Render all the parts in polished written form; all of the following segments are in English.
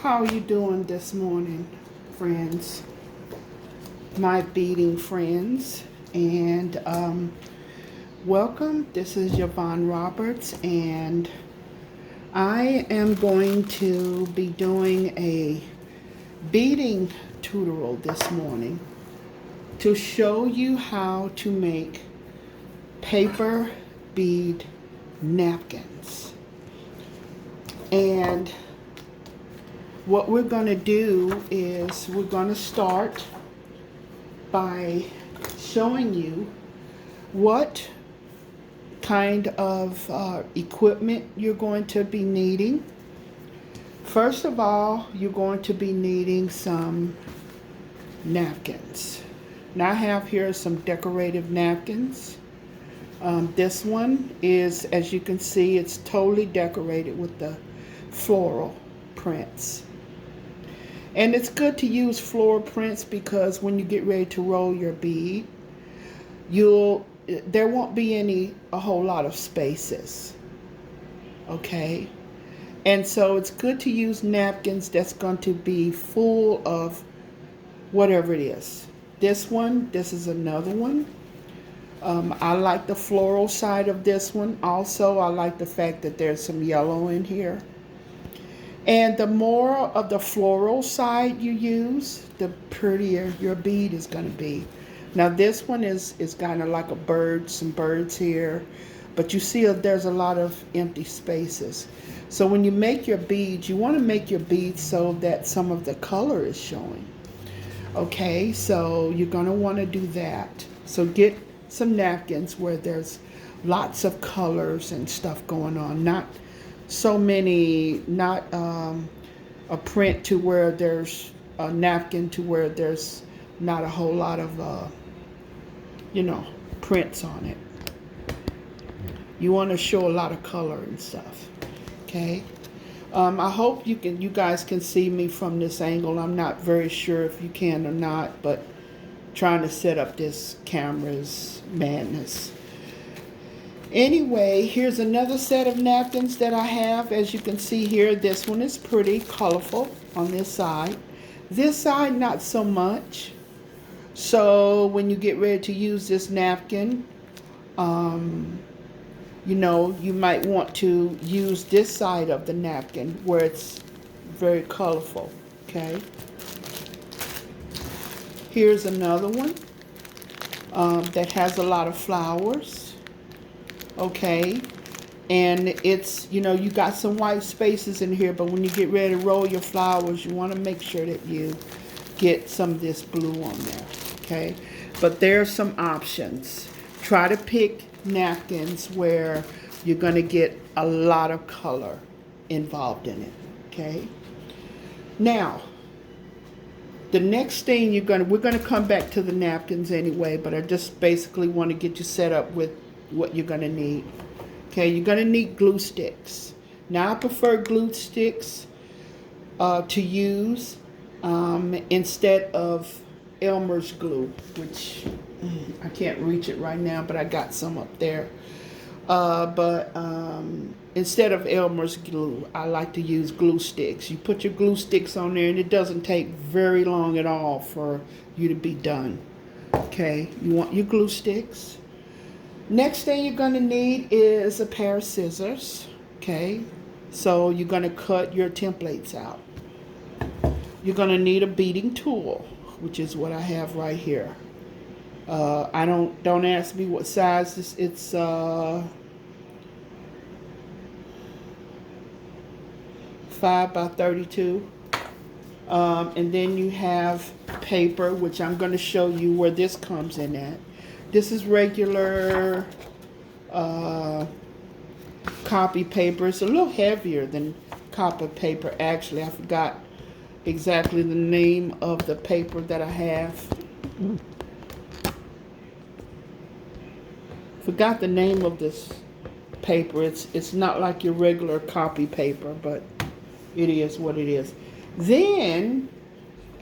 How are you doing this morning, friends? My beading friends. And welcome. This is Yvonne Roberts, and I am going to be doing a beading tutorial this morning to show you how to make paper bead napkins. And what we're going to do is we're going to start by showing you what kind of equipment you're going to be needing. First of all, you're going to be needing some napkins. Now I have here some decorative napkins. This one is, as you can see, it's totally decorated with the floral prints. And it's good to use floral prints because when you get ready to roll your bead, there won't be a whole lot of spaces. Okay? And so it's good to use napkins that's going to be full of whatever it is. This is another one. I like the floral side of this one. Also, I like the fact that there's some yellow in here. And the more of the floral side you use, the prettier your bead is going to be. Now this one is kind of like a bird, some birds here. But you see there's a lot of empty spaces. So when you make your beads, you want to make your beads so that some of the color is showing. Okay, so you're going to want to do that. So get some napkins where there's lots of colors and stuff going on. Not so many, not a print to where there's a napkin to where there's not a whole lot of, prints on it. You want to show a lot of color and stuff. Okay. I hope you guys can see me from this angle. I'm not very sure if you can or not, but trying to set up this camera's madness. Anyway, here's another set of napkins that I have. As you can see here, this one is pretty colorful on this side. This side, not so much. So when you get ready to use this napkin, you might want to use this side of the napkin where it's very colorful, okay? Here's another one that has a lot of flowers. Okay, and it's, you got some white spaces in here, but when you get ready to roll your flowers, you want to make sure that you get some of this blue on there, okay? But there are some options. Try to pick napkins where you're going to get a lot of color involved in it, okay? Now, the next thing we're going to come back to the napkins anyway, but I just basically want to get you set up with what you're going to need. Okay, you're going to need glue sticks. Now I prefer glue sticks to use instead of Elmer's glue, which I can't reach it right now, but I got some up there. But instead of Elmer's glue, I like to use glue sticks. You put your glue sticks on there and it doesn't take very long at all for you to be done. Okay, you want your glue sticks. Next thing you're going to need is a pair of scissors, okay? So you're going to cut your templates out. You're going to need a beading tool, which is what I have right here. Don't ask me what size this. It's 5 by 32. And then you have paper, which I'm going to show you where this comes in at. This is regular copy paper. It's a little heavier than copy paper. Actually, I forgot exactly the name of the paper that I have. Forgot the name of this paper. It's not like your regular copy paper, but it is what it is. Then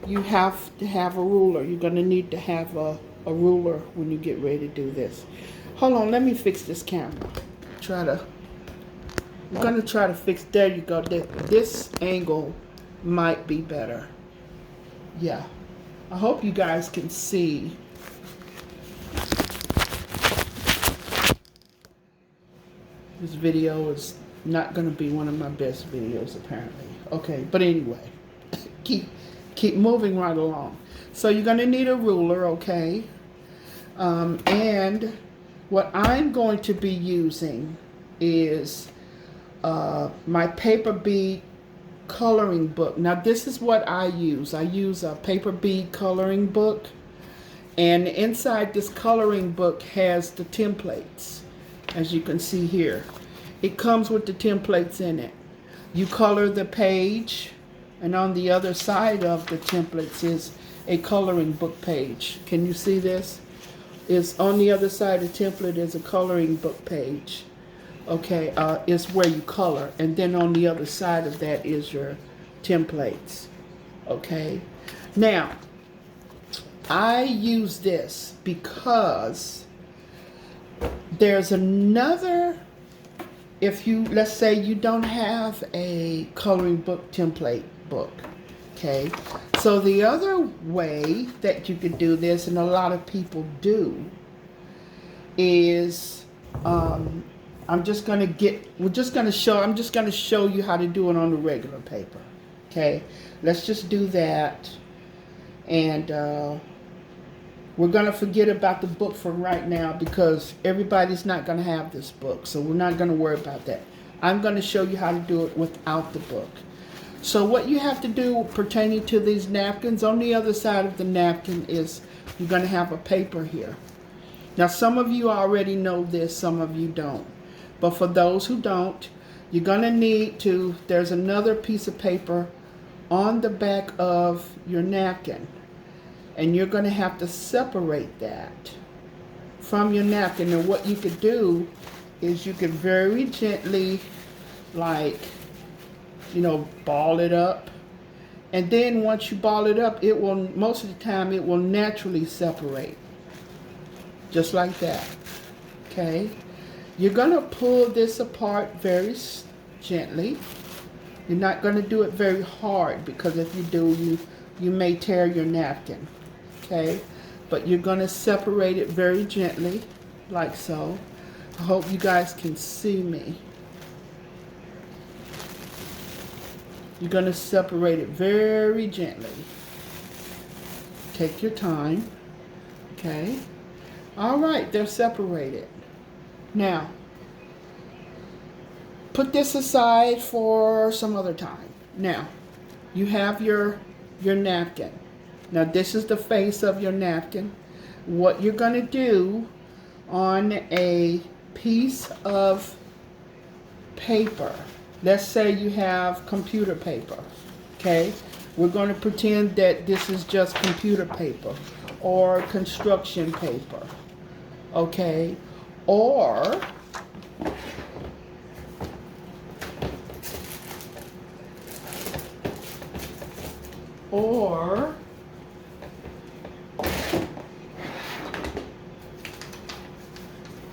you have to have a ruler. You're going to need to have a ruler when you get ready to do this. Hold on, let me fix this camera. I'm going to try to fix, there you go. This angle might be better. Yeah. I hope you guys can see. This video is not going to be one of my best videos, apparently. Okay, but anyway, keep moving right along. So you're going to need a ruler, okay? And what I'm going to be using is my paper bead coloring book. Now this is what I use. I use a paper bead coloring book, and inside this coloring book has the templates, as you can see here. It comes with the templates in it. You color the page, and on the other side of the templates is a coloring book page. Can you see this? Is on the other side of the template is a coloring book page. Okay, is where you color, and then on the other side of that is your templates. Okay, now I use this because there's another, if you, let's say you don't have a coloring book template book, okay, so the other way that you could do this, and a lot of people do, is I'm just going to show you how to do it on the regular paper. Okay, let's just do that. And we're going to forget about the book for right now because everybody's not going to have this book. So we're not going to worry about that. I'm going to show you how to do it without the book. So what you have to do pertaining to these napkins, on the other side of the napkin is you're going to have a paper here. Now some of you already know this, some of you don't. But for those who don't, you're going to need to, there's another piece of paper on the back of your napkin. And you're going to have to separate that from your napkin. And what you could do is you could very gently, like, you know, ball it up. And then once you ball it up, it will, most of the time, it will naturally separate. Just like that. Okay? You're going to pull this apart very gently. You're not going to do it very hard because if you do, you may tear your napkin. Okay? But you're going to separate it very gently, like so. I hope you guys can see me. You're going to separate it very gently. Take your time. Okay? All right, they're separated. Now, put this aside for some other time. Now, you have your napkin. Now, this is the face of your napkin. What you're going to do on a piece of paper, let's say you have computer paper, okay? We're going to pretend that this is just computer paper or construction paper, okay? Or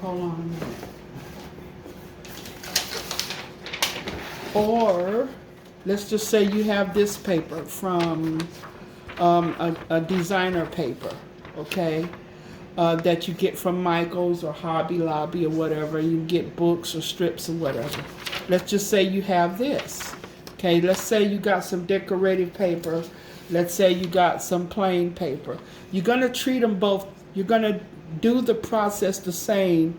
hold on a minute. Or let's just say you have this paper from a designer paper, okay? That you get from Michael's or Hobby Lobby or whatever. You get books or strips or whatever. Let's just say you have this. Okay, let's say you got some decorative paper. Let's say you got some plain paper. You're going to treat them both. You're going to do the process the same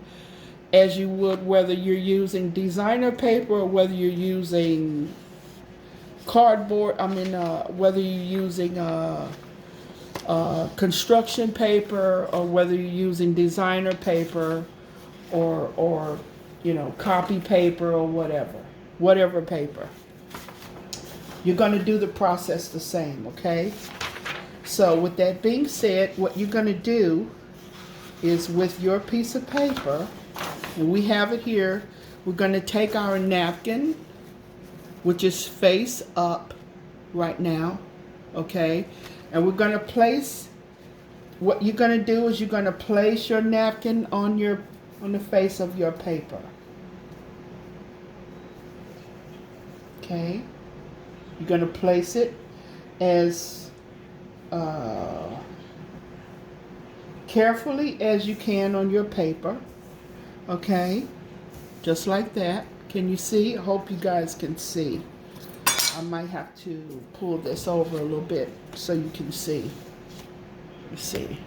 as you would whether you're using designer paper or whether you're using cardboard. Whether you're using construction paper or whether you're using designer paper or you know, copy paper or whatever paper. You're going to do the process the same, okay? So with that being said, what you're going to do is with your piece of paper, and we have it here, we're going to take our napkin, which is face up right now, okay? And we're going to place, what you're going to do is you're going to place your napkin on the face of your paper. Okay? You're going to place it as carefully as you can on your paper. Okay, just like that. Can you see? I hope you guys can see. I might have to pull this over a little bit so you can see. You see.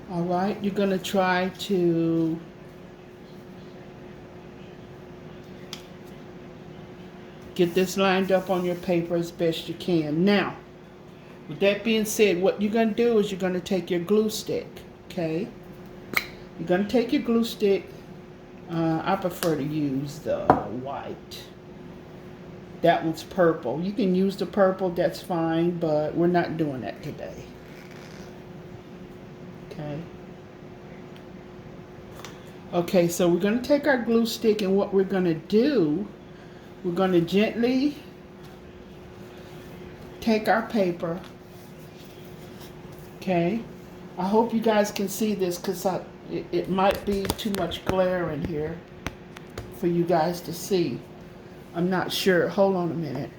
All right, you're going to try to get this lined up on your paper as best you can. Now, with that being said, what you're going to do is you're going to take your glue stick, okay? You're going to take your glue stick. I prefer to use the white. That one's purple. You can use the purple, that's fine, but we're not doing that today. Okay. Okay, so we're going to take our glue stick, and what we're going to do, we're going to gently take our paper. Okay. I hope you guys can see this because it might be too much glare in here for you guys to see. I'm not sure. Hold on a minute.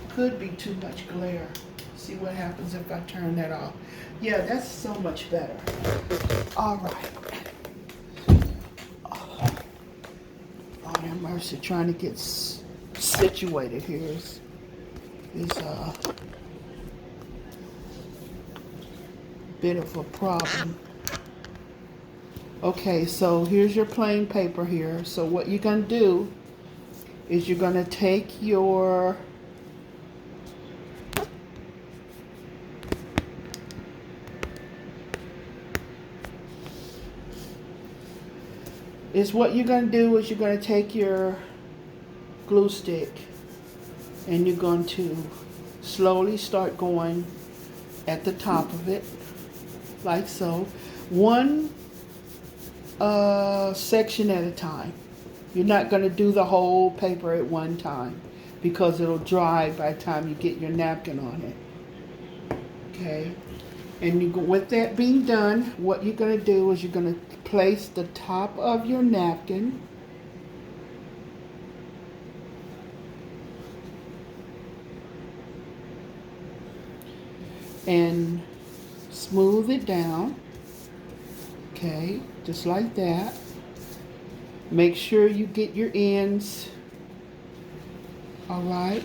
Could be too much glare. See what happens if I turn that off. Yeah, that's so much better. All right. Oh, have mercy. Trying to get situated here is a bit of a problem. Okay, so here's your plain paper here. So what you're going to do is you're going to take your take your glue stick and you're going to slowly start going at the top of it, like so. One section at a time. You're not going to do the whole paper at one time because it'll dry by the time you get your napkin on it. Okay? And with that being done, what you're going to do is you're going to place the top of your napkin and smooth it down. Okay, just like that. Make sure you get your ends. All right.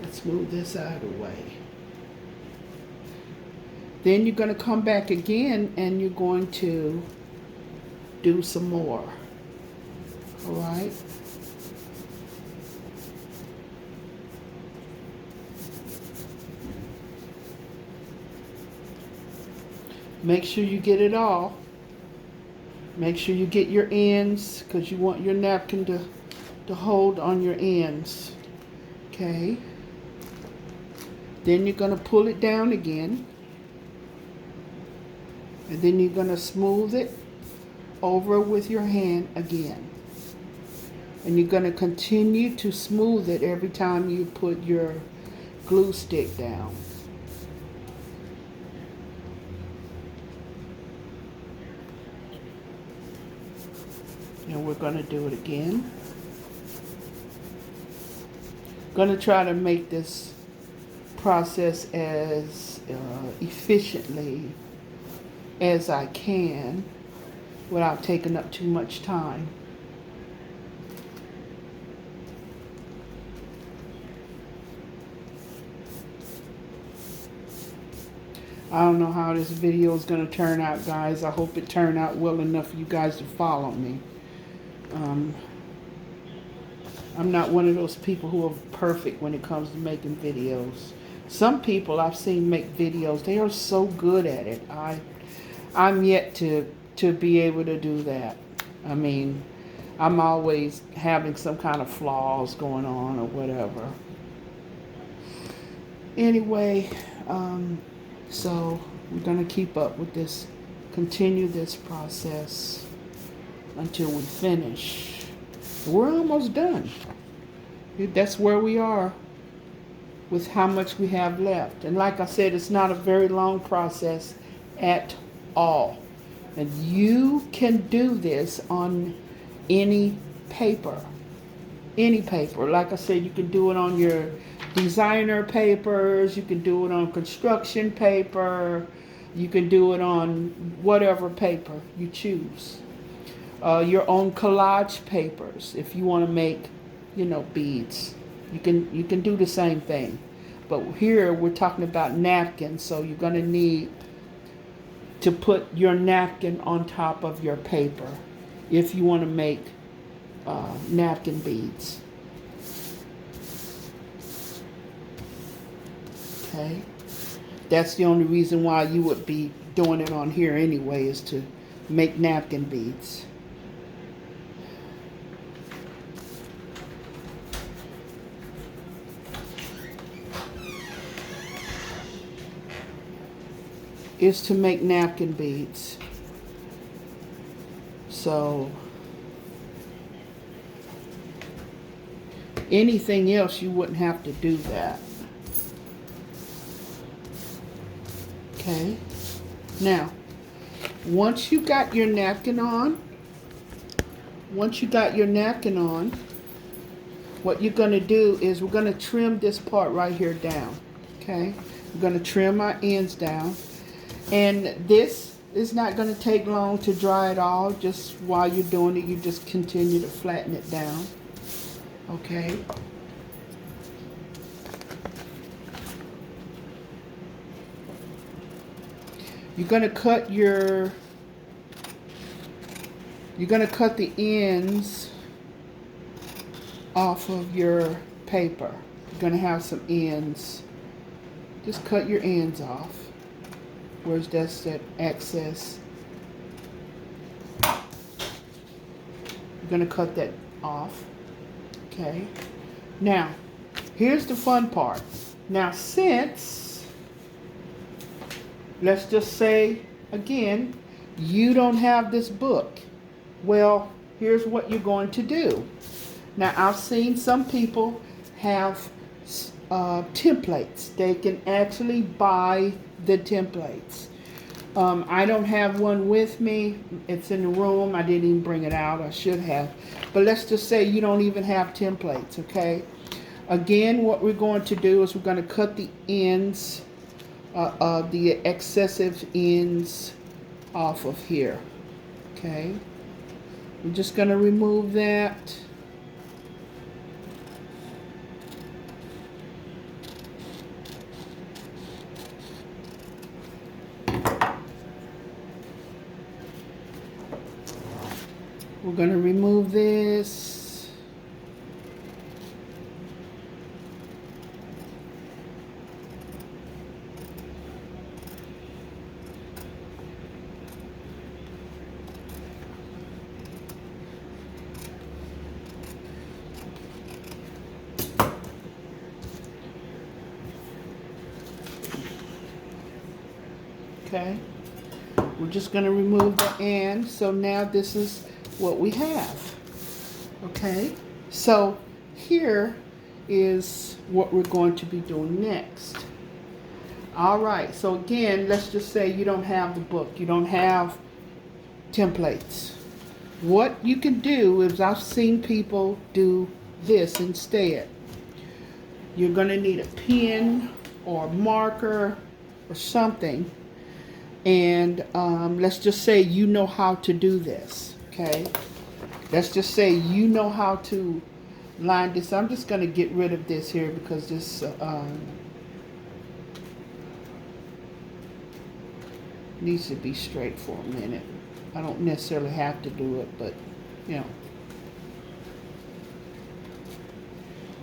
Let's move this out of the way. Then you're going to come back again and you're going to do some more. All right. Make sure you get it all. Make sure you get your ends because you want your napkin to hold on your ends. Okay. Then you're going to pull it down again. And then you're going to smooth it over with your hand again. And you're going to continue to smooth it every time you put your glue stick down. And we're going to do it again. Going to try to make this process as efficiently as I can without taking up too much time. I don't know how this video is going to turn out, guys. I hope it turned out well enough for you guys to follow me. I'm not one of those people who are perfect when it comes to making videos. Some people I've seen make videos, they are so good at it. I'm yet to be able to do that. I mean, I'm always having some kind of flaws going on or whatever. Anyway, so we're going to keep up with this, continue this process until we finish. We're almost done. That's where we are with how much we have left. And like I said, it's not a very long process at all. And you can do this on any paper. Any paper. Like I said, you can do it on your designer papers, you can do it on construction paper, you can do it on whatever paper you choose. Your own collage papers, if you want to make, beads. You can do the same thing. But here we're talking about napkins, so you're going to need to put your napkin on top of your paper if you want to make napkin beads. Okay, that's the only reason why you would be doing it on here anyway, is to make napkin beads. Is to make napkin beads. So anything else you wouldn't have to do that. Okay. Now, once you got your napkin on, what you're going to do is we're going to trim this part right here down. Okay. We're going to trim our ends down. And this is not going to take long to dry at all. Just while you're doing it, you just continue to flatten it down. Okay. You're going to cut the ends off of your paper. You're going to have some ends. Just cut your ends off. Where's that excess? You're going to cut that off. Okay. Now, here's the fun part. Now, since, let's just say, again, you don't have this book. Well, here's what you're going to do. Now, I've seen some people have templates. They can actually buy the templates. I don't have one with me. It's in the room. I didn't even bring it out. I should have. But let's just say you don't even have templates, okay? Again, what we're going to do is we're going to cut the ends, the excessive ends off of here, okay? I'm just going to remove that. We're going to remove this. Okay. We're just going to remove the end. So now this is what we have. Okay, so here is what we're going to be doing next. All right, so again, let's just say you don't have the book, you don't have templates. What you can do is, I've seen people do this instead. You're going to need a pen or a marker or something, and let's just say you know how to do this. Okay, let's just say you know how to line this. I'm just going to get rid of this here because this needs to be straight for a minute. I don't necessarily have to do it, but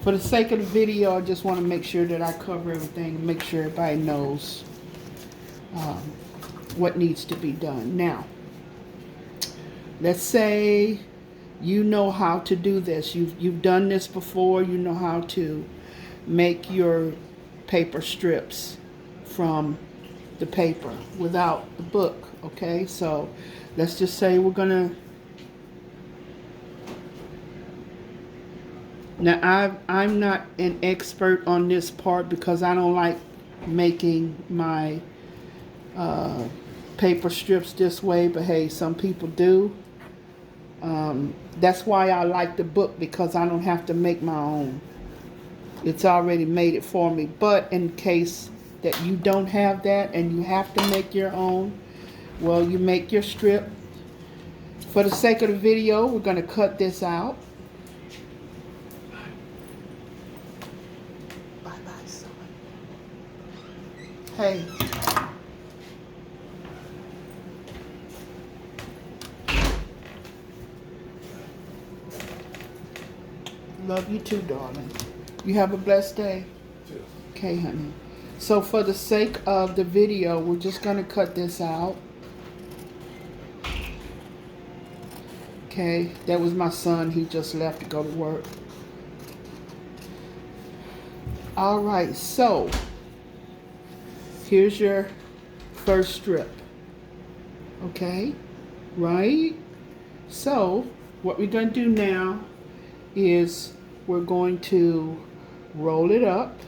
for the sake of the video, I just want to make sure that I cover everything and make sure everybody knows what needs to be done. Now, let's say you know how to do this. You've done this before. You know how to make your paper strips from the paper without the book. Okay, so let's just say we're gonna. Now I'm not an expert on this part because I don't like making my paper strips this way, but hey, some people do. That's why I like the book, because I don't have to make my own. It's already made it for me. But in case that you don't have that and you have to make your own, well, you make your strip. For the sake of the video, we're going to cut this out. Bye-bye, son. Hey. Love you too, darling. You have a blessed day. Okay, honey. So for the sake of the video, we're just going to cut this out. Okay, that was my son. He just left to go to work. All right, so here's your first strip. Okay, right? So what we're going to do now is we're going to roll it up.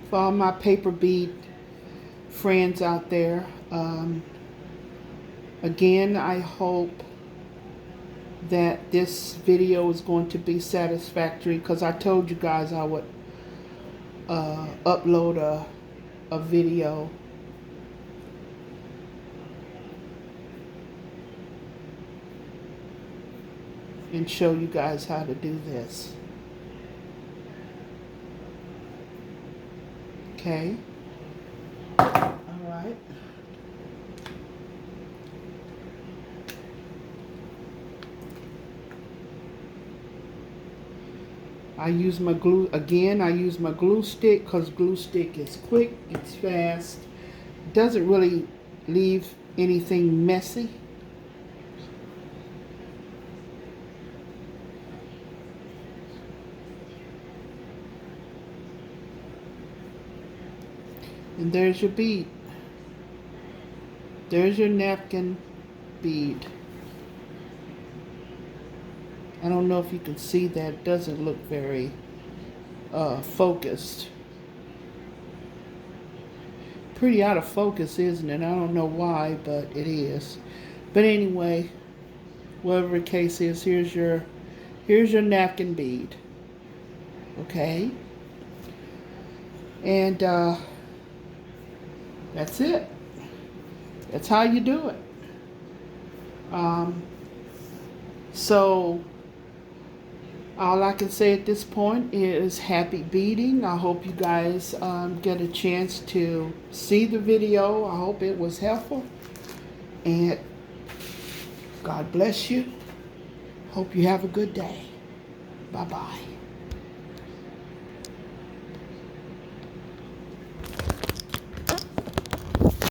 For all my paper bead friends out there, again, I hope that this video is going to be satisfactory, because I told you guys I would upload a video. And show you guys how to do this. Okay. All right. I use my glue, again, I use my glue stick, because glue stick is quick, it's fast, doesn't really leave anything messy. And there's your bead. There's your napkin bead. I don't know if you can see that. It doesn't look very focused. Pretty out of focus, isn't it? I don't know why, but it is. But anyway, whatever the case is, here's your napkin bead. Okay? And that's it. That's how you do it. So all I can say at this point is happy beading. I hope you guys get a chance to see the video. I hope it was helpful. And God bless you. Hope you have a good day. Bye-bye.